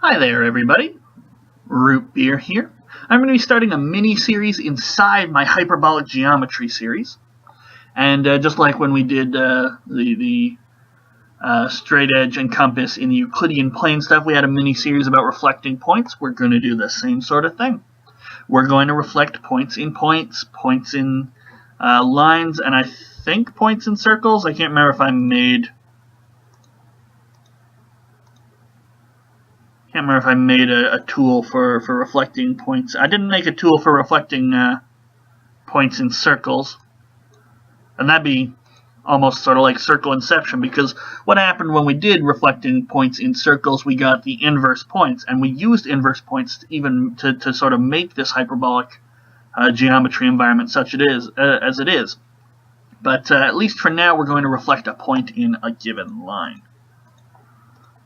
Hi there, everybody. Root Beer here. I'm going to be starting a mini-series inside my hyperbolic geometry series. And just like when we did the straightedge and compass in the Euclidean plane stuff, we had a mini-series about reflecting points. We're going to do the same sort of thing. We're going to reflect points in lines, and I think points in circles. I can't remember if I made a tool for reflecting points. I didn't make a tool for reflecting points in circles. And that'd be almost sort of like circle inception, because what happened when we did reflecting points in circles, we got the inverse points, and we used inverse points to sort of make this hyperbolic geometry environment such as it is. But at least for now, we're going to reflect a point in a given line.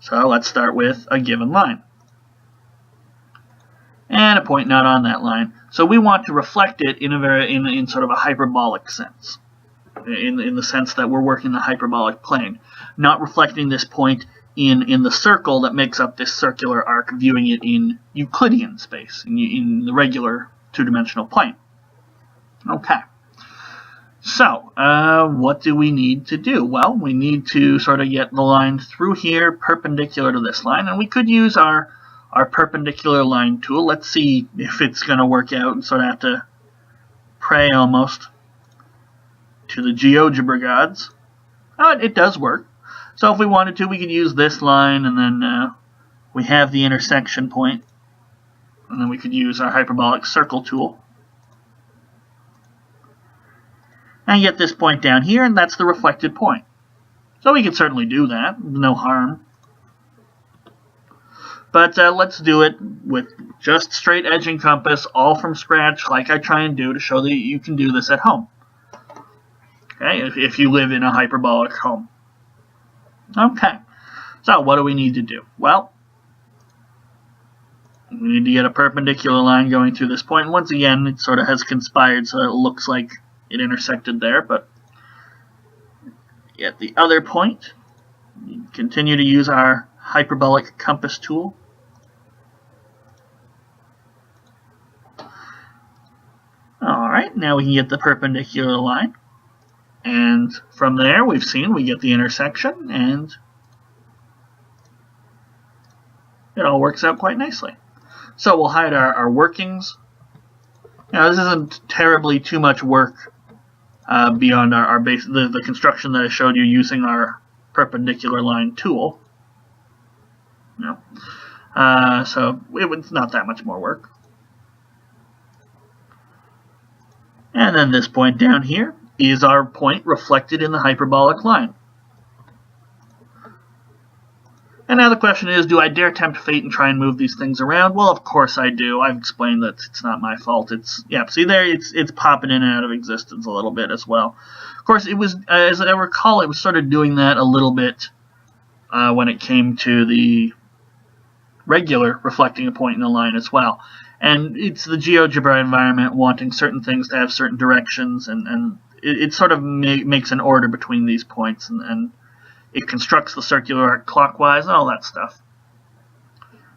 So let's start with a given line. And a point not on that line. So we want to reflect it in sort of a hyperbolic sense. In the sense that we're working the hyperbolic plane. Not reflecting this point in the circle that makes up this circular arc, viewing it in Euclidean space, in the regular two-dimensional plane. Okay. So, what do we need to do? Well, we need to sort of get the line through here, perpendicular to this line, and we could use our perpendicular line tool. Let's see if it's going to work out, and sort of have to pray almost to the GeoGebra gods. Oh, it does work. So if we wanted to, we could use this line, and then we have the intersection point, and then we could use our hyperbolic circle tool. And get this point down here, and that's the reflected point. So we can certainly do that, no harm. But let's do it with just straightedge and compass, all from scratch, like I try and do, to show that you can do this at home. Okay, if you live in a hyperbolic home. Okay, so what do we need to do? Well, we need to get a perpendicular line going through this point. And once again, it sort of has conspired, so it looks like it intersected there, but at the other point, we continue to use our hyperbolic compass tool. Alright, now we can get the perpendicular line. And from there, we've seen we get the intersection, and it all works out quite nicely. So we'll hide our workings. Now, this isn't terribly too much work beyond our base, the construction that I showed you using our perpendicular line tool. So it's not that much more work. And then this point down here is our point reflected in the hyperbolic line. And now the question is, do I dare tempt fate and try and move these things around? Well, of course I do. I've explained that it's not my fault. See there, it's popping in and out of existence a little bit as well. Of course, it was, as I recall, it was sort of doing that a little bit when it came to the regular reflecting a point in a line as well. And it's the GeoGebra environment wanting certain things to have certain directions, and it sort of makes an order between these points, and it constructs the circular arc clockwise and all that stuff.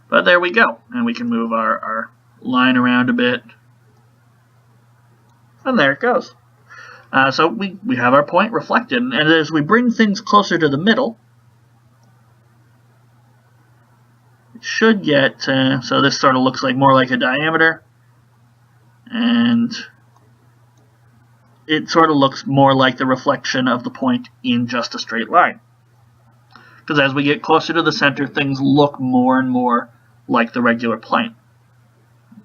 But there we go, and we can move our line around a bit, and there it goes. So we have our point reflected, and as we bring things closer to the middle, it should get, so this sort of looks like more like a diameter, and it sort of looks more like the reflection of the point in just a straight line. Because as we get closer to the center, things look more and more like the regular plane.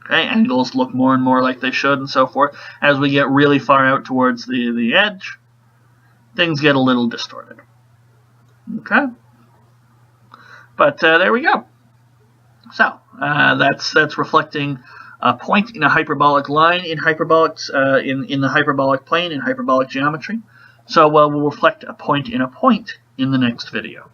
Okay, angles look more and more like they should, and so forth. As we get really far out towards the edge, things get a little distorted. Okay? But there we go. So, that's reflecting a point in a hyperbolic line in the hyperbolic plane in hyperbolic geometry. So we'll reflect a point in the next video.